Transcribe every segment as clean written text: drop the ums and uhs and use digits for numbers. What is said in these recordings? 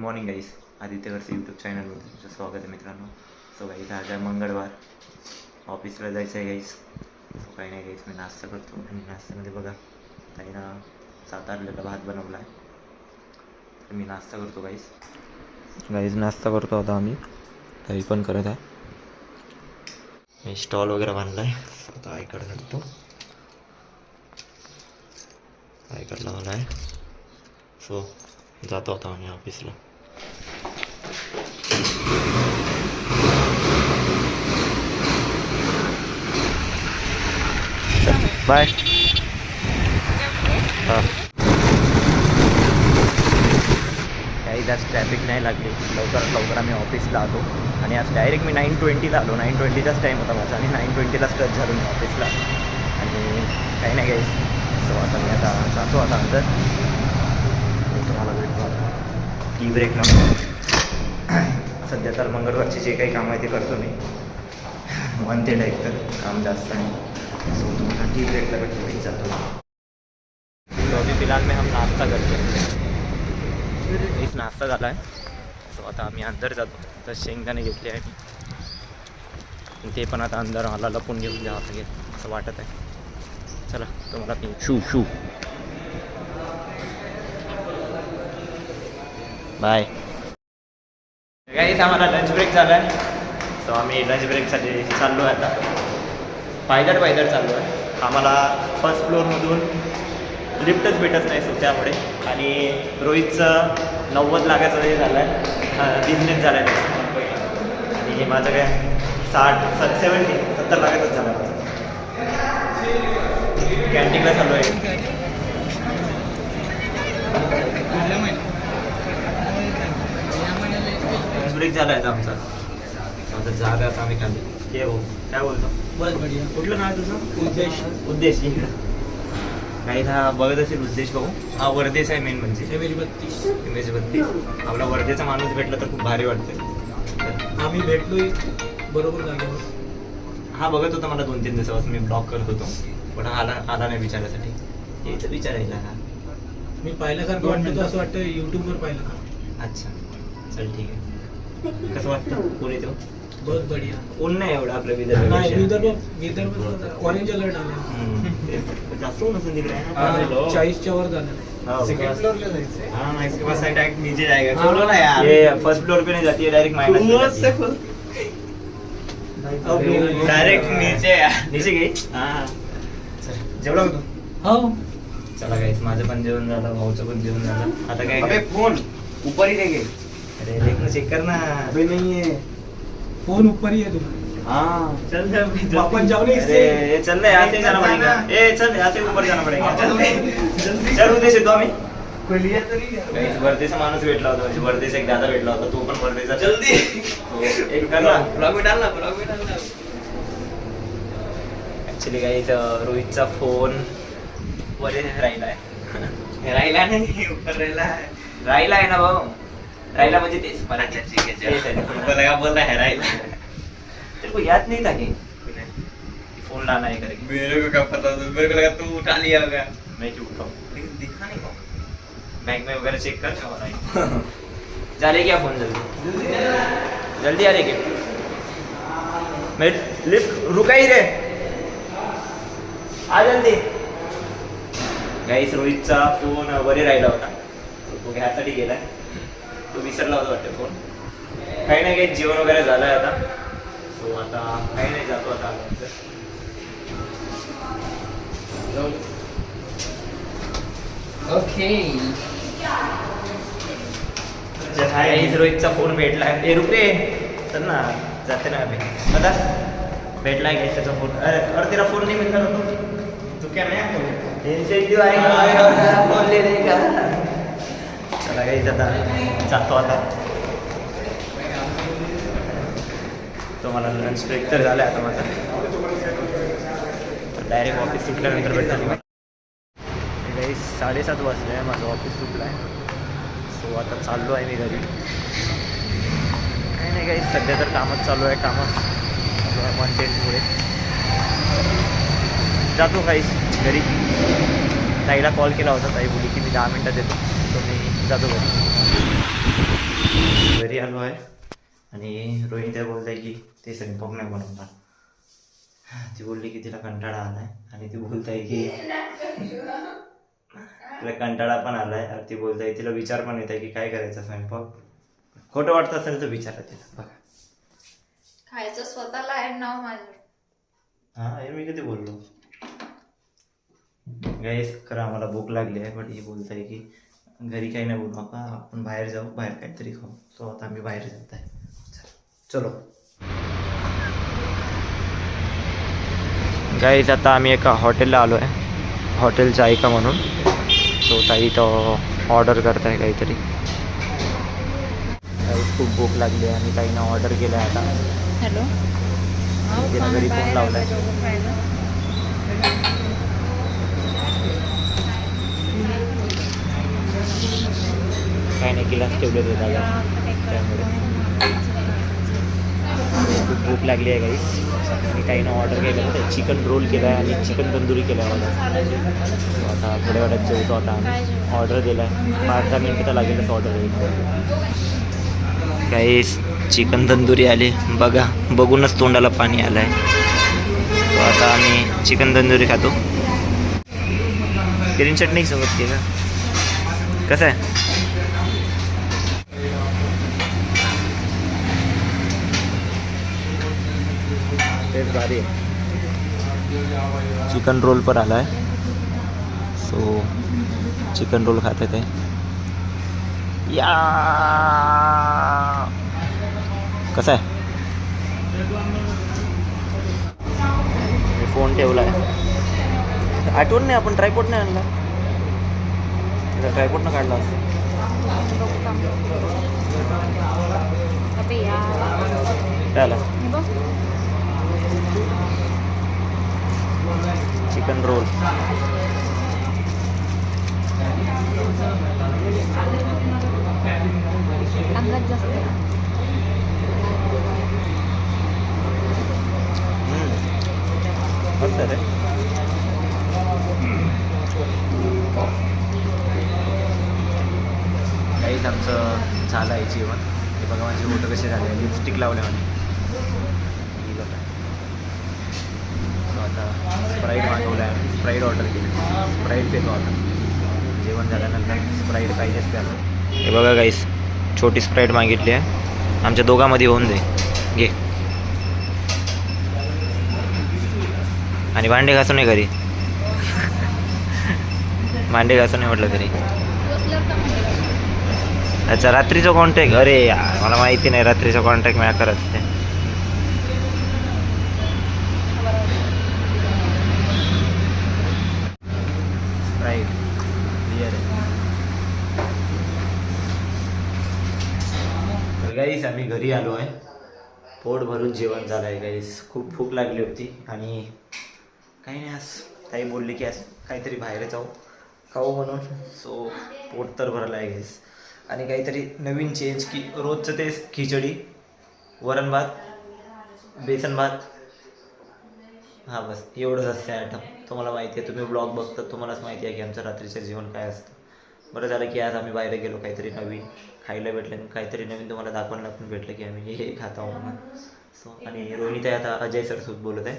Morning गाईस. आदित्यगडचं YouTube चॅनलमध्ये तुमचं स्वागत आहे मित्रांनो. सो गाईस आज आहे मंगळवार, ऑफिसला जायचं आहे गाईस. सो काही नाही गाईस, मी नाश्ता करतो आणि नाश्त्यामध्ये बघा ताईनं सातारलेला भात बनवला आहे, तर मी नाश्ता करतो गाईस. नाश्ता करतो आता आम्ही, ताई पण करत आहे. मी स्टॉल वगैरे बांधला आहे, आता आईकडे जातो. आईकडला मला आहे, सो जातो आता आम्ही ऑफिसला. बाय. हां, काही जास्त ट्रॅफिक नाही लागली, लवकर आम्ही ऑफिसला आलो. आणि आज डायरेक्ट मी 9:20ला आलो. 9:20चाच टाईम होता माझा आणि 9:20लाच टच झालो मी ऑफिसला. आणि काही नाही काही. सो आता मी आता जातो आता अंदर. तुम्हाला भेटतो आता टी ब्रेकमध्ये. सध्या तर मंगळवारचे जे काही काम आहे ते करतो मी, म्हणते एक तर काम जास्त नाही. सो तुम्हाला टी ब्रेकला भेटतो मी जातो. तो अभी फिलहाल में हम नाश्ता करते हैं. इस नाश्ता झाला आहे. सो आता आम्ही अंदर जातो. तर शेंगदाणे घेतले आहे मी, ते पण आता अंदर मला लपून घेऊन जावं लागेल असं वाटत आहे. चला तुम्हाला मी शू बाय. काहीच आम्हाला लंच ब्रेक झाला आहे. सो आम्ही लंच ब्रेकसाठी चाललो आहे आता. पायदळ चाललो आहे. आम्हाला फर्स्ट फ्लोअरमधून लिफ्टच भेटत नाही, सो त्यामुळे. आणि रोहितचं 90 लाखाचं हे झालं आहे, बिझनेस झाला आहे. आणि माझं काय 70 लाखाचंच झालं आहे. कॅन्टीनला चालू आहे. ब्रेक झाला आहे आमचा. आता जागा आता आम्ही खाली. हे भाऊ काय बोलतो? बस बढिया. कुठलं नाव तुझं? उद्देश. काही हा बघत असेल उद्देश भाऊ. हा वर्धेच आहे मेन म्हणजे. इमेज 32. आपला वर्धेचा माणूस भेटला तर खूप भारी वाटतं. आम्ही भेटलोय बरोबर जागेवर. हा बघत होता मला 2-3 दिवसापासून. मी ब्लॉक करत होतो, पण आला नाही विचारायसाठी. यायचं विचारायला. हा मी पाहिल्यासारखं वाटतं, असं वाटतं यूट्यूबवर पाहिलं का. अच्छा चल ठीक आहे. कसं वाटतं पुणे तो? बहुत बढिया. ऊन नाही एवढं आपल्या नाही, विदर्भ विदर्भ ऑरेंज अलर्ट आले. जास्त ऊन असून तिकडे आहे ना. 40च्या वर झालं. सेकंड फ्लोर पे जायचे. हां, इसके बाद साइड डायरेक्ट नीचे जाएगा. बोलो ना यार, ये फर्स्ट फ्लोर पे नहीं जाती है, डायरेक्ट माइनस पे जाती है. डायरेक्ट नीचे नीचे गई. हां जेवढा होतो. हो चला गाईस, माझं पण जेवण झालं, भाऊचं पण जेवण झालं. आता काय? अबे फोन ऊपर ही लेके. अरे देख ना, चेक कर ना. अबे नहीं है फोन ऊपर ही है तुम्हारा. हाँ चल वापस जाओ ना इससे. अरे चल ना, यहाँ से जाना पड़ेगा. ए चल, यहाँ से ऊपर जाना पड़ेगा. चल उद्देश येतो आम्ही. कोई लिया तो नहीं है. गाईस, वर्धेचा माणूस भेटला होता, म्हणजे वर्धेचा एक दादा भेटला होता. तो पण वर्धेचा. जल्दी एक कर ना. ब्लॉग में डालना ऍक्च्युली गाईस, रोहितचा फोन वर राहिलाय. राहिला नहीं ऊपर राहिला आहे ना भाऊ. राहिला म्हणजे तेच मला. अच्छा ठीक है तेच आहे. ऊपर लगा बोल रहा है राहिला. तेरे को याद नहीं था कि फोन लाना है करके? मेरे को क्या पता था, मेरे को लगा तू उठा लिया होगा. मैं क्यों उठाऊं? लेकिन दिखा नहीं होगा. बैंक में वगैरह चेक कर. जा ले क्या फोन? जल्दी आ ले क्या? मैं लिफ्ट रुका ही रे. आ जल्दी. गाईस, रोहितचा फोन वरी राहिला होता, तो घ्यायसाठी गेलाय. तो विसरला होता वाटतं फोन. काही नाही, काही जेवण वगैरे झालं आहे आता. सो आता काही नाही, जातो आता. ओके रोहितचा फोन भेटलाय. ए रुक रे, चल ना, जाते ना अभी. बता भेटलाय गाइस त्याचा फोन. अरे तेरा फोन नहीं मिल रहा तो क्या नया फोन? इंसेंटिव्ह आएगा, फोन ले लेगा. चला गाइस, आता जातो आता. तो मला लंच ब्रेक तर झाला आता माझा. डायरेक्ट ऑफिस सुटल्यानंतर भेटतो. गाईस 7:30 वाजले आहे, माझं ऑफिस सुटलं आहे. सो आता चाललो आहे मी घरी. काही नाही गाईस, सध्या तर कामच चालू आहे. कॉन्टेंटमुळे जातो गाईस घरी. ताईला कॉल केला होता, ताई बोली की मी 10 मिनटात येतो, तो मी जातो घरी. घरी आलो आहे आणि रोहिणी बोलत आहे की ते स्वयंपाक नाही बनवणार. ती बोलली की तिला कंटाळा आला आहे आणि ती बोलत आहे की तिला कंटाळा पण आला आहे आणि ती बोलत आहे तिला विचार पण येत आहे की काय करायचं स्वयंपाक. खोटं वाटतं असेल तर विचारा तिला. बघा खायचं स्वतःला आहे नाव माझं. हां हे मी कधी बोललो गाईस. खरं आम्हाला भूक लागली आहे बट ही बोलत आहे की घरी काही नाही बोलू नका, आपण बाहेर जाऊ, बाहेर काहीतरी खाऊ. सो आता आम्ही बाहेर जात आहे. चलो गाईज, आता आम्ही एका हॉटेलला आलो आहे, हॉटेल जायका म्हणून. सो ताई तो ऑर्डर करत आहे काहीतरी. गाईज खूप भूक लागली आहे आणि ताईनं ऑर्डर केलं आहे आता. हॅलो, तिला घरी फोन लावला आहे. काही नाही, गिलास ठेवले ते दादा, त्यामुळे खूप भूक लागली आहे गाईस. आणि ताईनं ऑर्डर केलं होतं, चिकन रोल केला आहे आणि चिकन तंदुरी केला आहे मला. आता थोड्या वेळात जेवतो. आता आम्ही ऑर्डर दिला आहे, 5-10 मिनिटं तर लागेलच ऑर्डर येईल. गाईस चिकन तंदुरी आली बघा, बघूनच तोंडाला पाणी आलं आहे. आता आम्ही चिकन तंदुरी खातो. ग्रीन चटणी सोबत के का कसं आहे? तेच भारी आहे. चिकन रोल पर आला आहे. सो चिकन रोल खाते ते या. कसं आहे? मी फोन ठेवला आहे, आठवण नाही आपण ट्रायपॉड नाही आणला. ट्रायपॉड न काढला असं. काय आला? Chicken roll. मस्त रे. काहीच आमचं झालं आहे जेवण. हे बघा माझे फोटो कसे झाले, लिपस्टिक लावले म्हणे. आता स्प्राईट मागवलं आहे, स्प्राईट ऑर्डर केली, स्प्राईट पेतो आता. जेवण झाल्यानंतर स्प्राईट पाहिजेच प्यायला. हे बघा गाईस, छोटी स्प्राईट मागितली आहे. आमच्या दोघांमध्ये होऊन दे घे. आणि भांडे घासून नाही घरी, भांडे घासून नाही म्हटलं घरी. अच्छा, रात्रीचा कॉन्टॅक्ट. अरे यार, मला माहिती नाही रात्रीचा कॉन्टॅक्ट मला करत असते. राईट क्लिअर आहे. तर गाईस आम्ही घरी आलो आहे, पोट भरून जेवण झालं आहे गाईस. खूप भूक लागली होती आणि काही नाही, आज ताई बोलली की आज काहीतरी बाहेर जाऊ खाऊ म्हणून. सो पोट तर भरलं आहे गाईस. आणि काहीतरी नवीन चेंज की रोजचं तेच खिचडी, वरण भात, बेसन भात. हां बस एवढंच असतं आयटम. तुम्हाला माहिती आहे, तुम्ही ब्लॉग बघतात, तुम्हालाच माहिती आहे की आमचं रात्रीचं जेवण काय असतं. बरं झालं की आज आम्ही बाहेर गेलो, काहीतरी नवीन खायला भेटलं, काहीतरी नवीन तुम्हाला दाखवायला पण भेटलं की आम्ही हे खात आहोत म्हणून. सो आणि रोहिणी ताई आता अजय सरसोबत बोलत आहे.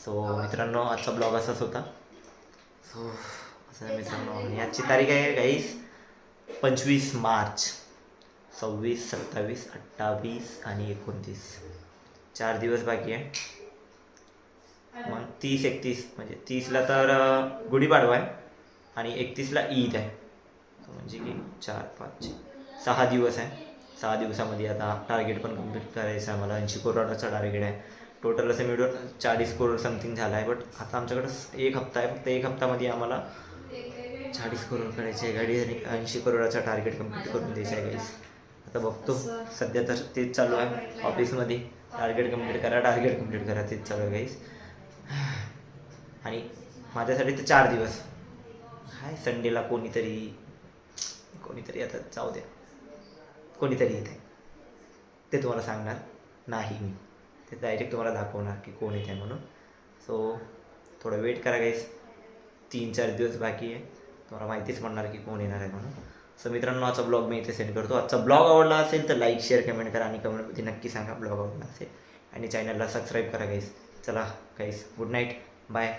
सो मित्रांनो, आजचा ब्लॉग असाच होता. सो असं आहे मित्रांनो. आणि आजची तारीख आहे गाईस 25 मार्च. 26, 27, 28 आणि 29 4 दिवस बाकी आहे. मग 30, 31 म्हणजे 30ला तर गुढीपाडवा आहे आणि 31ला ईद आहे. म्हणजे की 4, 5, 6 दिवस आहे. 6 दिवसामध्ये आता टार्गेट पण कम्प्लीट करायचं आहे आम्हाला. 80 करोडाचा टार्गेट आहे. टोटल असं मिळून 40 करोड समथिंग झाला आहे. बट आता आमच्याकडं 1 हप्ता आहे. फक्त 1 हप्त्यामध्ये आम्हाला 40 करोड करायचे आहे. गाडी आणि 80 करोडाचा टार्गेट कम्प्लीट करून द्यायचं आहे गाईस. आता बघतो, सध्या तर तेच चालू आहे ऑफिसमध्ये. टार्गेट कम्प्लीट करा, टार्गेट कम्प्लीट करा, तेच चालू आहे गाईस. आणि माझ्यासाठी तर 4 दिवस हाय. संडेला कोणीतरी आता जाऊ द्या, कोणीतरी येत आहे ते तुम्हाला सांगणार नाही मी. ते डायरेक्ट तुम्हाला दाखवणार की कोण येत आहे म्हणून. सो थोडं वेट करा गाईस, 3-4 दिवस बाकी आहे. तुम्हाला माहितीच म्हणणार की कोण येणार आहे म्हणून. सो मित्रांनो आजचा ब्लॉग मी इथे सेंड करतो. आजचा ब्लॉग आवडला असेल तर लाईक शेअर कमेंट करा आणि कमेंटमध्ये नक्की सांगा ब्लॉग आवडला असेल आणि चॅनलला सबस्क्राईब करा गाईस. चला गाईस, गुड नाईट, बाय.